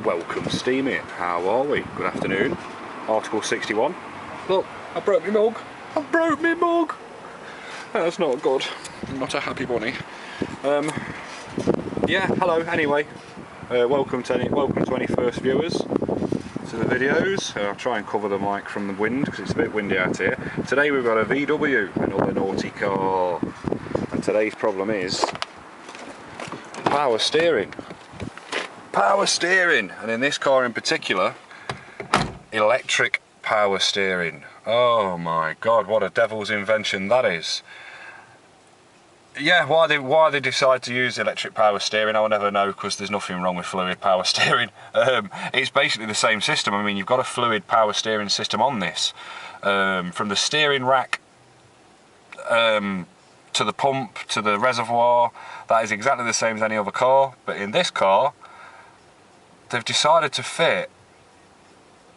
Welcome steaming. How are we? Good afternoon. Article 61. Look, I broke my mug. I broke my mug. That's not good. I'm not a happy bunny. Yeah, hello. Anyway, welcome to any first viewers to the videos. I'll try and cover the mic from the wind because it's a bit windy out here. Today we've got a VW, another naughty car, and today's problem is power steering. Power steering, and in this car in particular, electric power steering. Oh my god, what a devil's invention that is. Yeah, why they decide to use electric power steering, I'll never know, because there's nothing wrong with fluid power steering. It's basically the same system. I mean, you've got a fluid power steering system on this, from the steering rack to the pump to the reservoir. That is exactly the same as any other car, but in this car they've decided to fit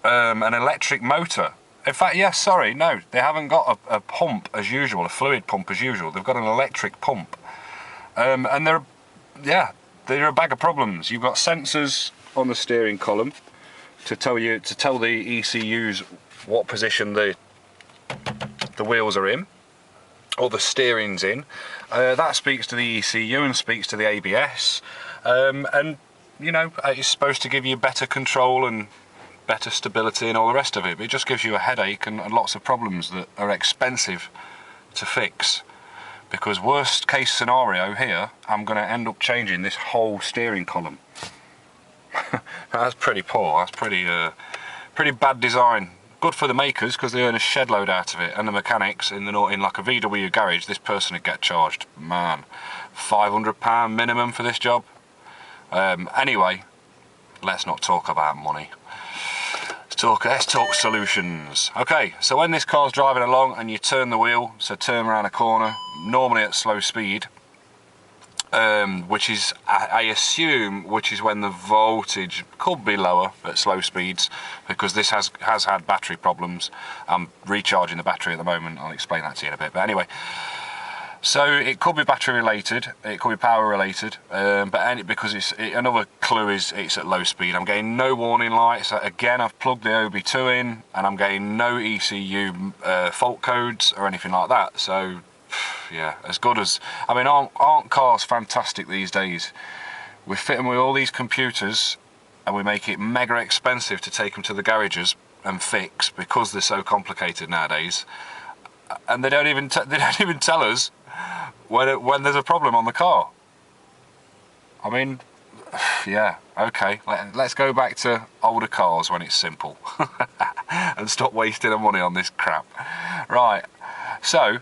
an electric motor. In fact, yes, sorry, no, they haven't got a pump as usual, a fluid pump as usual. They've got an electric pump, and they're a bag of problems. You've got sensors on the steering column to tell the ECUs what position the wheels are in, or the steering's in. That speaks to the ECU and speaks to the ABS, and you know, it's supposed to give you better control and better stability and all the rest of it, but it just gives you a headache and lots of problems that are expensive to fix. Because worst case scenario here, I'm going to end up changing this whole steering column. That's pretty poor. That's pretty bad design. Good for the makers because they earn a shed load out of it, and the mechanics in like a VW garage. This person would get charged, man, £500 minimum for this job. Anyway, let's not talk about money. Let's talk solutions. Okay, so when this car's driving along and you turn the wheel, so turn around a corner, normally at slow speed, which is, I assume, which is when the voltage could be lower at slow speeds, because this has had battery problems. I'm recharging the battery at the moment. I'll explain that to you in a bit. But anyway, so it could be battery related, it could be power related, because another clue is it's at low speed. I'm getting no warning lights. Again, I've plugged the OB2 in, and I'm getting no ECU fault codes or anything like that. So yeah, as good as, I mean, aren't cars fantastic these days? We fit them with all these computers, and we make it mega expensive to take them to the garages and fix because they're so complicated nowadays. And they don't even tell us when there's a problem on the car. I mean, yeah, okay, let's go back to older cars when it's simple and stop wasting our money on this crap. Right, so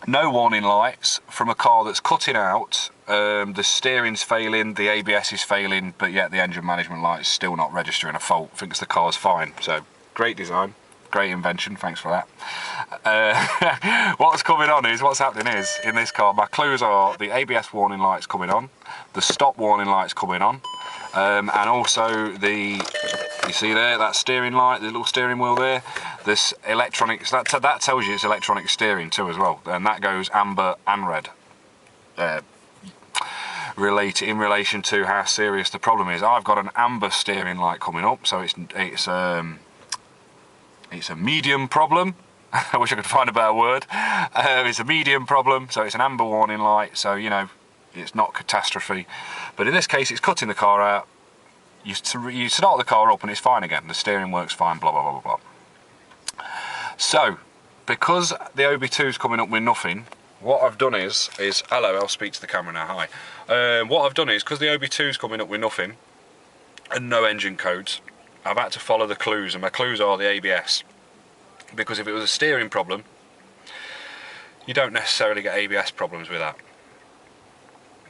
no warning lights from a car that's cutting out, the steering's failing, the ABS is failing, but yet the engine management light is still not registering a fault, thinks the car's fine. So great design. Great invention, thanks for that. What's happening is, in this car, my clues are the ABS warning light's coming on, the stop warning light's coming on, and also you see there, that steering light, the little steering wheel there, this electronic, that tells you it's electronic steering too as well, and that goes amber and red. In relation to how serious the problem is. I've got an amber steering light coming up, so it's a medium problem. I wish I could find a better word. It's a medium problem, so it's an amber warning light, so you know, it's not catastrophe. But in this case, it's cutting the car out. You start the car up and it's fine again. The steering works fine, blah, blah, blah, blah, blah. So, because the OB2's coming up with nothing, what I've done is hello, I'll speak to the camera now, hi. What I've done is, because the OB2's coming up with nothing, and no engine codes, I've had to follow the clues, and my clues are the ABS. Because if it was a steering problem, you don't necessarily get ABS problems with that.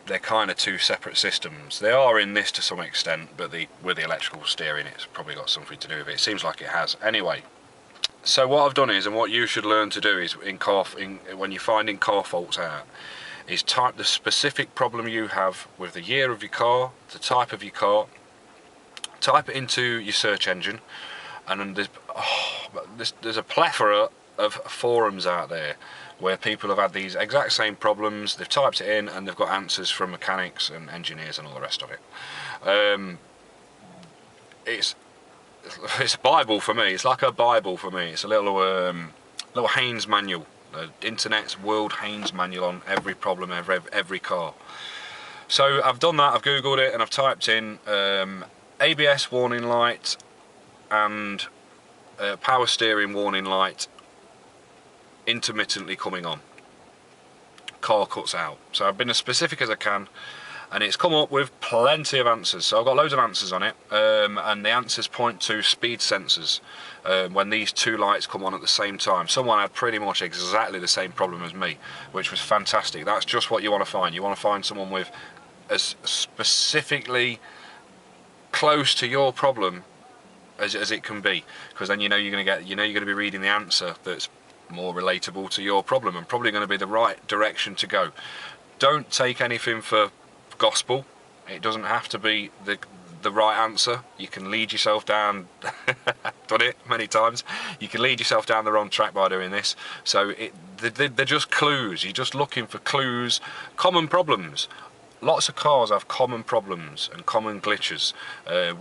They're kind of two separate systems. They are in this to some extent, but with the electrical steering, it's probably got something to do with it. It seems like it has. Anyway, so what I've done is, and what you should learn to do is, when you're finding car faults out, is type the specific problem you have with the year of your car, the type of your car, type it into your search engine, and then there's a plethora of forums out there where people have had these exact same problems. They've typed it in and they've got answers from mechanics and engineers and all the rest of it. it's a Bible for me. It's like a Bible for me. It's a little Haynes manual, the internet's world Haynes manual on every problem, every car. So I've done that. I've googled it and I've typed in ABS warning light and power steering warning light intermittently coming on. Car cuts out. So I've been as specific as I can, and it's come up with plenty of answers. So I've got loads of answers on it, and the answers point to speed sensors when these two lights come on at the same time. Someone had pretty much exactly the same problem as me, which was fantastic. That's just what you want to find. You want to find someone with as specifically close to your problem as it can be, because then you know you're going to be reading the answer that's more relatable to your problem and probably going to be the right direction to go. Don't take anything for gospel. It doesn't have to be the right answer. You can lead yourself down done it many times. You can lead yourself down the wrong track by doing this. So they're just clues. You're just looking for clues, common problems. Lots of cars have common problems and common glitches,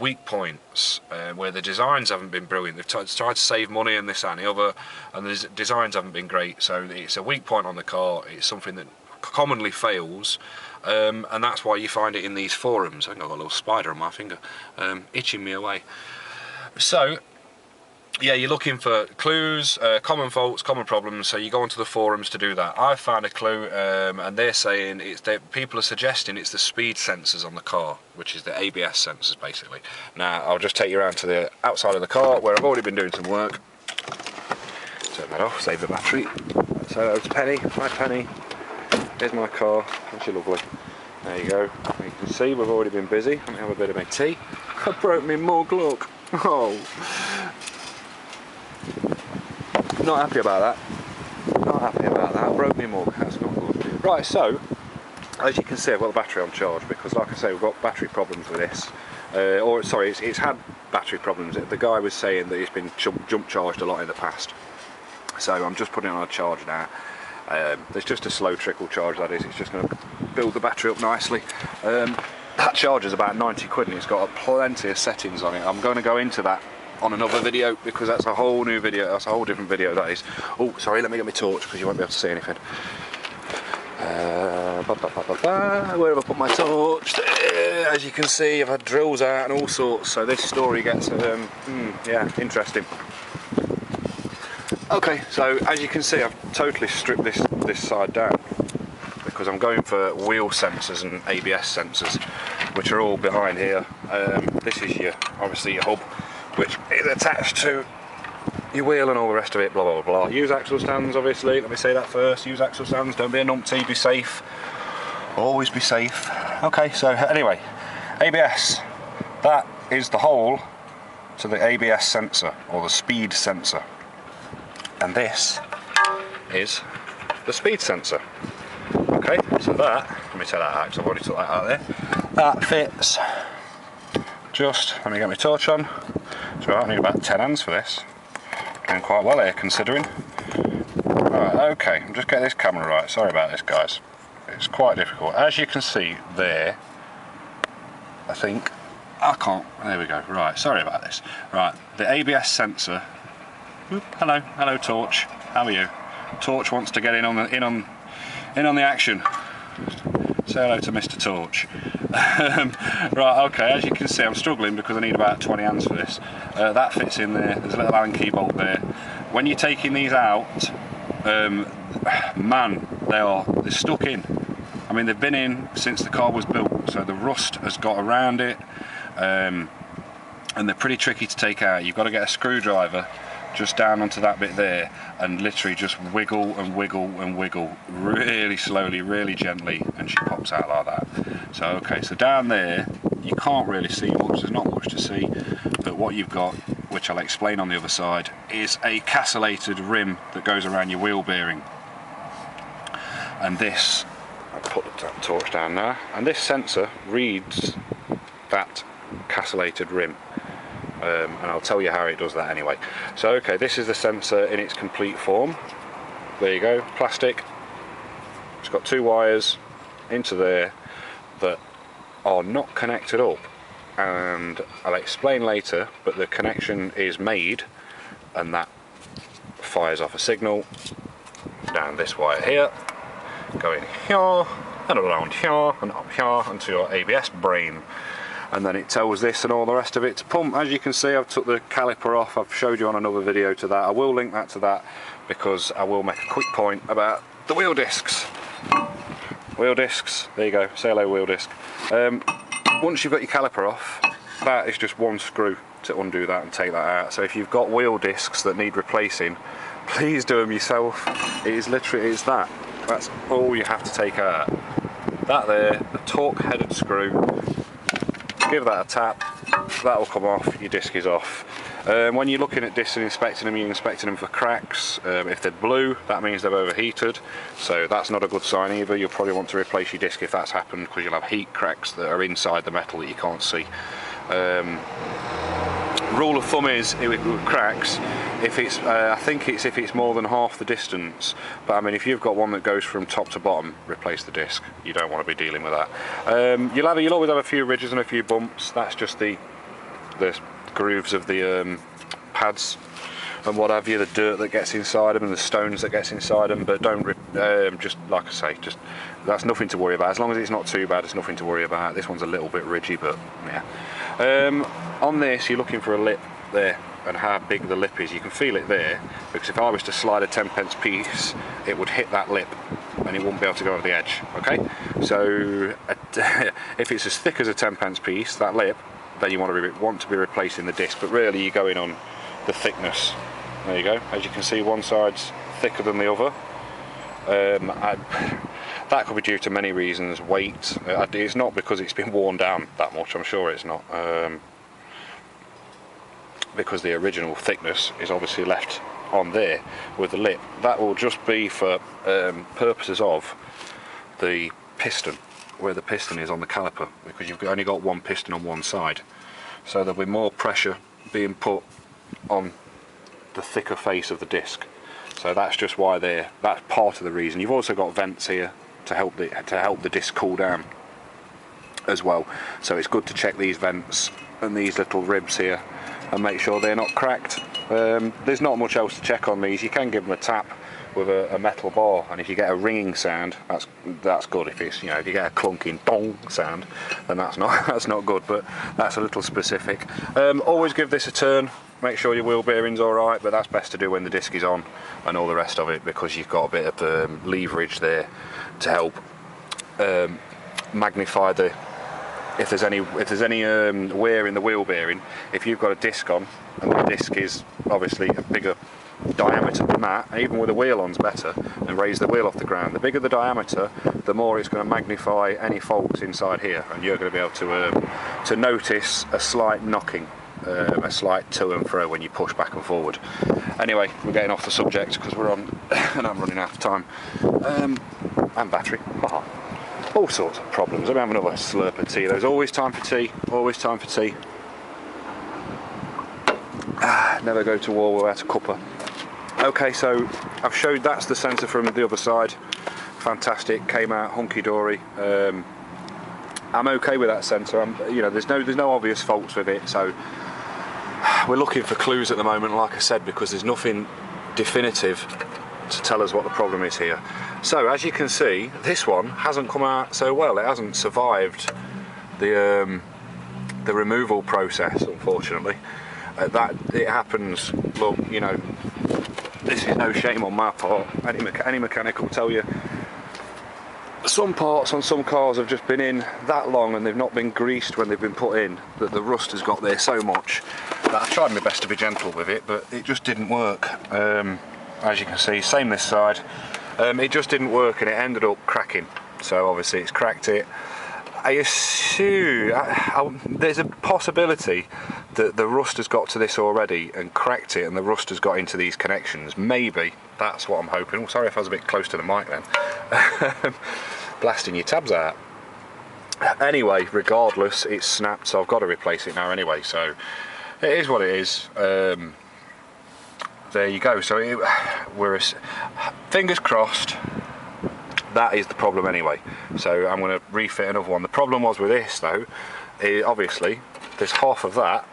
weak points, where the designs haven't been brilliant. They've tried to save money and this, that and the other, and the designs haven't been great. So it's a weak point on the car. It's something that commonly fails, and that's why you find it in these forums. I think I've got a little spider on my finger, itching me away. So yeah, you're looking for clues, common faults, common problems, so you go onto the forums to do that. I've found a clue, and they're saying people are suggesting it's the speed sensors on the car, which is the ABS sensors basically. Now I'll just take you around to the outside of the car where I've already been doing some work. Turn that off, save the battery. So it's Penny. Hi Penny. Here's my car. Aren't you lovely? There you go. You can see we've already been busy. Let me have a bit of my tea. I broke my mug, look. Oh. Not happy about that. Not happy about that. I broke my mug. That's not good. Right, so as you can see, I've got the battery on charge because, like I say, we've got battery problems with this. Or sorry, it's had battery problems. The guy was saying that it's been jump charged a lot in the past. So I'm just putting it on a charge now. There's just a slow trickle charge, that is. It's just going to build the battery up nicely. That charger's about 90 quid and it's got plenty of settings on it. I'm going to go into that on another video because that's a whole new video. That's a whole different video, that is. Oh, sorry, let me get my torch because you won't be able to see anything. Where have I put my torch? There. As you can see, I've had drills out and all sorts, so this story gets yeah, interesting. Okay, so as you can see, I've totally stripped this side down because I'm going for wheel sensors and ABS sensors, which are all behind here. This is obviously your hub, which is attached to your wheel and all the rest of it, blah blah blah. Use axle stands, obviously. Let me say that first. Use axle stands. Don't be a numpty. Be safe. Always be safe. Okay, so anyway, ABS. That is the hole to the ABS sensor or the speed sensor, and this is the speed sensor. Okay, so that, let me take that out because I've already took that out there. That fits. Just let me get my torch on. So I need about 10 hands for this. Doing quite well here considering. Right, okay, I'm just getting this camera right. Sorry about this, guys. It's quite difficult. As you can see there, I think I can't. There we go. Right, sorry about this. Right, the ABS sensor. Oop, hello, Torch. How are you? Torch wants to get in on the action. Say hello to Mr. Torch. Right, okay, as you can see I'm struggling because I need about 20 hands for this. That fits in there, there's a little Allen key bolt there. When you're taking these out, man, they're stuck in. I mean, they've been in since the car was built, so the rust has got around it, and they're pretty tricky to take out. You've got to get a screwdriver just down onto that bit there and literally just wiggle and wiggle and wiggle really slowly, really gently, and she pops out like that. So okay, so down there you can't really see much, there's not much to see, but what you've got, which I'll explain on the other side, is a castellated rim that goes around your wheel bearing. And this, I'll put the torch down now, and this sensor reads that castellated rim. And I'll tell you how it does that anyway. So okay, this is the sensor in its complete form. There you go, plastic. It's got two wires into there that are not connected up. and I'll explain later, but the connection is made and that fires off a signal down this wire here, going here and around here and up here onto your ABS brain, and then it tells this and all the rest of it to pump. As you can see, I've took the caliper off. I've showed you on another video to that. I will link that to that because I will make a quick point about the wheel discs. Wheel discs, there you go, say hello wheel disc. Once you've got your caliper off, that is just one screw to undo that and take that out. So if you've got wheel discs that need replacing, please do them yourself. It is literally, it's that. That's all you have to take out. That there, a torque headed screw, give that a tap, that will come off, your disc is off. When you're looking at discs and inspecting them, you're inspecting them for cracks. If they're blue, that means they've overheated, so that's not a good sign either. You'll probably want to replace your disc if that's happened, because you'll have heat cracks that are inside the metal that you can't see. Rule of thumb is with cracks, if it's I think it's if it's more than half the distance, but I mean if you've got one that goes from top to bottom, replace the disc. You don't want to be dealing with that. You'll always have a few ridges and a few bumps. That's just the grooves of the pads and what have you, the dirt that gets inside them and the stones that gets inside them, but don't just like I say, just that's nothing to worry about. As long as it's not too bad, it's nothing to worry about. This one's a little bit ridgy, but yeah. On this, you're looking for a lip there and how big the lip is. You can feel it there, because if I was to slide a 10p piece, it would hit that lip and it wouldn't be able to go over the edge. Okay, so if it's as thick as a 10p piece, that lip, then you want to be replacing the disc, but really you're going on the thickness. There you go. As you can see, one side's thicker than the other. That could be due to many reasons. Weight. It's not because it's been worn down that much, I'm sure it's not. Because the original thickness is obviously left on there with the lip. That will just be for purposes of the piston, where the piston is on the caliper, because you've only got one piston on one side. So there'll be more pressure being put on the thicker face of the disc. So that's just why that's part of the reason. You've also got vents here to help the disc cool down as well. So it's good to check these vents and these little ribs here and make sure they're not cracked. There's not much else to check on these. You can give them a tap with a metal bar, and if you get a ringing sound, that's good. If it's, if you get a clunking dong sound, then that's not good. But that's a little specific. Always give this a turn. Make sure your wheel bearing's all right, but that's best to do when the disc is on and all the rest of it, because you've got a bit of leverage there to help magnify the. If there's any wear in the wheel bearing, if you've got a disc on and the disc is obviously a bigger diameter than that, and even with the wheel on's better, and raise the wheel off the ground, the bigger the diameter, the more it's going to magnify any faults inside here, and you're going to be able to notice a slight knocking, a slight to and fro when you push back and forward. Anyway, we're getting off the subject because we're on and I'm running out of time, and battery. All sorts of problems. I'm having another slurp of tea. There's always time for tea, always time for tea. Never go to war without a cuppa. Okay, so I've showed that's the sensor from the other side. Fantastic, came out hunky-dory. I'm okay with that sensor. There's no obvious faults with it, so we're looking for clues at the moment, like I said, because there's nothing definitive to tell us what the problem is here. So as you can see, this one hasn't come out so well. It hasn't survived the removal process, unfortunately. That it happens. Look, this is no shame on my part. Any mechanic will tell you some parts on some cars have just been in that long and they've not been greased when they've been put in, that the rust has got there so much that I've tried my best to be gentle with it, but it just didn't work. As you can see, same this side. It just didn't work and it ended up cracking. So obviously it's cracked it. I assume there's a possibility that the rust has got to this already and cracked it, and the rust has got into these connections. Maybe that's what I'm hoping. Oh, sorry if I was a bit close to the mic then. Blasting your tabs out. Anyway, regardless, it's snapped, so I've got to replace it now anyway. So it is what it is. There you go. So fingers crossed. That is the problem anyway, so I'm going to refit another one. The problem was with this though, obviously there's half of that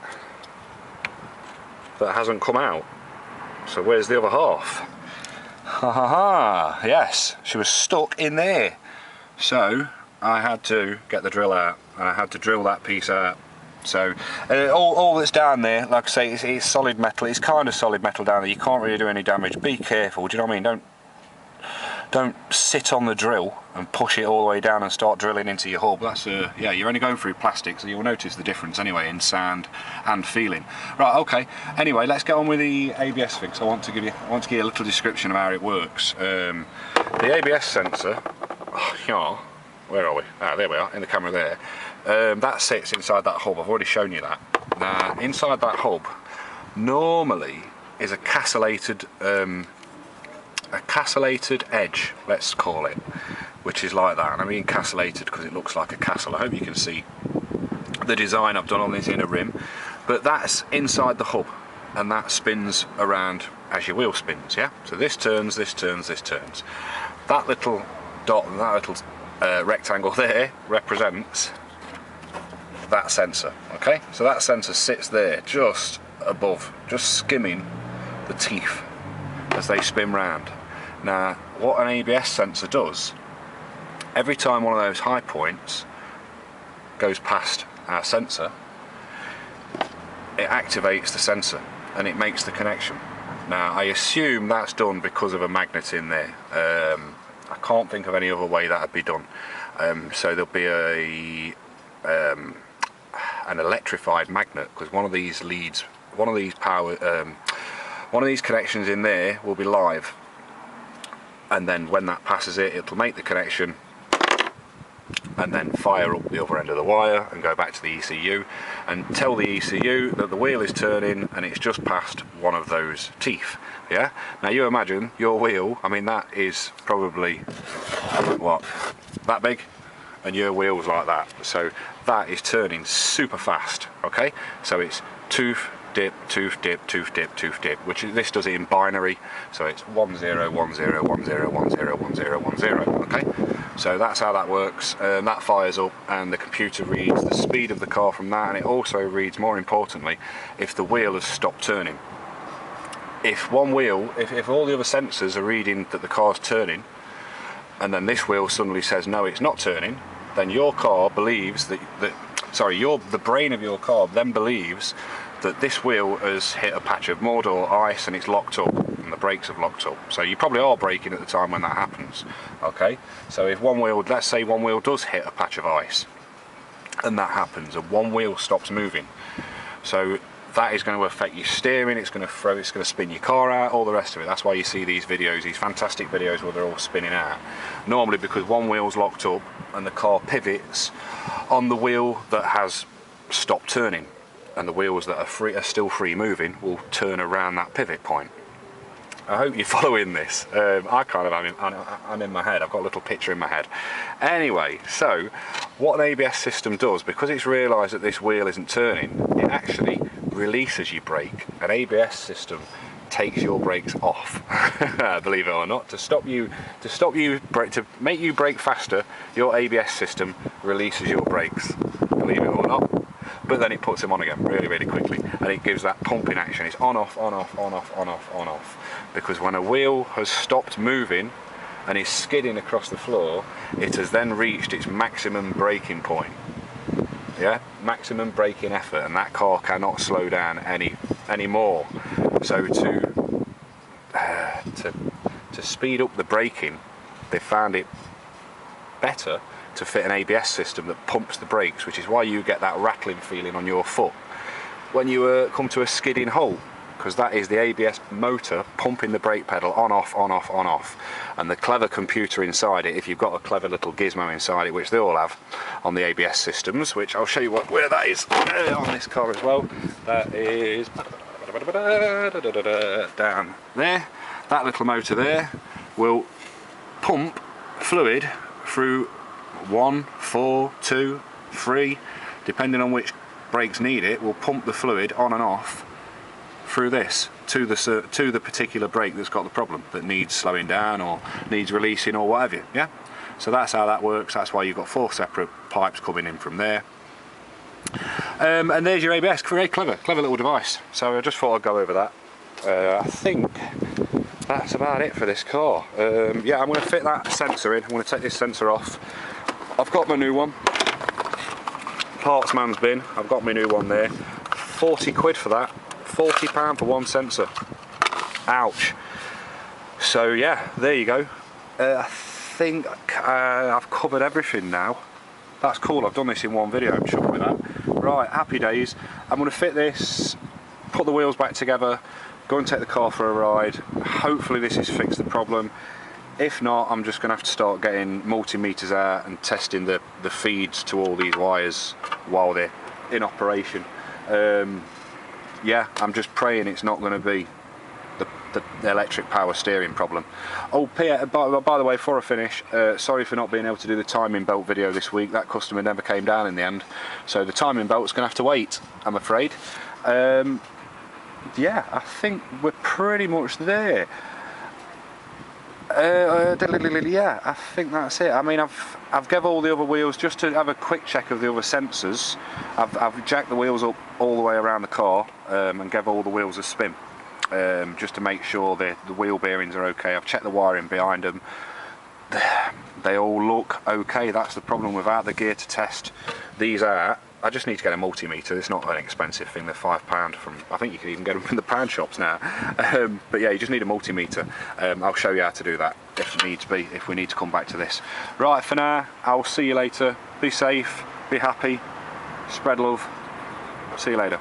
hasn't come out. So where's the other half? Ha ha ha, yes, she was stuck in there. So I had to get the drill out, and I had to drill that piece out. So all that's down there, like I say, it's solid metal. It's kind of solid metal down there. You can't really do any damage. Be careful, do you know what I mean? Don't sit on the drill and push it all the way down and start drilling into your hub. That's yeah, you're only going through plastic, so you'll notice the difference anyway in sound and feeling. Right, okay. Anyway, let's get on with the ABS fix. I want to give you a little description of how it works. The ABS sensor, yeah, where are we? Ah, there we are, in the camera there. That sits inside that hub. I've already shown you that. Now, inside that hub normally is a castellated edge, let's call it, which is like that. And I mean castellated because it looks like a castle. I hope you can see the design I've done on this inner rim. But that's inside the hub, and that spins around as your wheel spins, yeah? So this turns, this turns, this turns. That little dot, that little rectangle there represents that sensor, okay? So that sensor sits there just above, just skimming the teeth as they spin round. Now, what an ABS sensor does, every time one of those high points goes past our sensor, it activates the sensor and it makes the connection. Now, I assume that's done because of a magnet in there. I can't think of any other way that would be done. So there'll be an electrified magnet, because one of these leads, one of these connections in there will be live, and then when that passes it, it'll make the connection and then fire up the other end of the wire and go back to the ECU and tell the ECU that the wheel is turning and it's just past one of those teeth. Yeah, now you imagine your wheel, I mean that is probably what, that big, and your wheel's like that, so that is turning super fast. Okay, so it's tooth dip, tooth dip, tooth dip, tooth dip, which this does it in binary, so it's 10 10 10 10 10 10. Okay, so that's how that works. That fires up and the computer reads the speed of the car from that, and it also reads, more importantly, if the wheel has stopped turning. If one wheel, if all the other sensors are reading that the car's turning, and then this wheel suddenly says no, it's not turning, then your car believes that the brain of your car then believes that this wheel has hit a patch of mud or ice and it's locked up and the brakes have locked up. So you probably are braking at the time when that happens. Okay, so if one wheel, let's say one wheel does hit a patch of ice and that happens and one wheel stops moving, so that is going to affect your steering, it's going to spin your car out, all the rest of it. That's why you see these videos, these fantastic videos where they're all spinning out. Normally because one wheel's locked up and the car pivots on the wheel that has stopped turning, and the wheels that are still free moving will turn around that pivot point. I hope you're following this. I kind of I'm in my head, I've got a little picture in my head. Anyway, so what an ABS system does, because it's realised that this wheel isn't turning, it actually releases your brake. An ABS system takes your brakes off, believe it or not, to make you brake faster. Your ABS system releases your brakes, believe it or not. But then it puts them on again really, really quickly, and it gives that pumping action. It's on, off, on, off, on, off, on, off, on, off. Because when a wheel has stopped moving and is skidding across the floor, it has then reached its maximum braking point. Yeah, maximum braking effort, and that car cannot slow down any more. So to speed up the braking, they found it better to fit an ABS system that pumps the brakes, which is why you get that rattling feeling on your foot when you come to a skidding halt, because that is the ABS motor pumping the brake pedal on, off, on, off, on, off. And the clever computer inside it, if you've got a clever little gizmo inside it, which they all have on the ABS systems, which I'll show you where that is on this car as well. That is down there. That little motor there will pump fluid through 1, 4, 2, 3, depending on which brakes need it, will pump the fluid on and off through this to the particular brake that's got the problem, that needs slowing down or needs releasing or whatever. Yeah, so that's how that works. That's why you've got 4 separate pipes coming in from there. And there's your ABS. Very clever little device. So I just thought I'd go over that. I think that's about it for this car. Yeah, I'm going to fit that sensor in. I'm going to take this sensor off. I've got my new one. Partsman's bin. I've got my new one there. 40 quid for that. £40 for one sensor. Ouch. So yeah, there you go. I think I've covered everything now. That's cool, I've done this in one video, I'm chuffed with that. Right, happy days. I'm going to fit this, put the wheels back together, go and take the car for a ride. Hopefully this has fixed the problem. If not, I'm just going to have to start getting multimeters out and testing the feeds to all these wires while they're in operation. Yeah, I'm just praying it's not going to be the electric power steering problem. Oh, Peter, by the way, before I finish, sorry for not being able to do the timing belt video this week. That customer never came down in the end, so the timing belt's going to have to wait, I'm afraid. Yeah, I think we're pretty much there. Yeah, I think that's it. I mean, I've given all the other wheels, just to have a quick check of the other sensors. I've jacked the wheels up all the way around the car and gave all the wheels a spin. Just to make sure the wheel bearings are okay. I've checked the wiring behind them. They all look okay. That's the problem without the gear to test these out. I just need to get a multimeter. It's not an expensive thing. They're £5 from, I think you can even get them from the pound shops now. But yeah, you just need a multimeter. I'll show you how to do that if needs be, if we need to come back to this. Right, for now, I'll see you later. Be safe, be happy, spread love. See you later.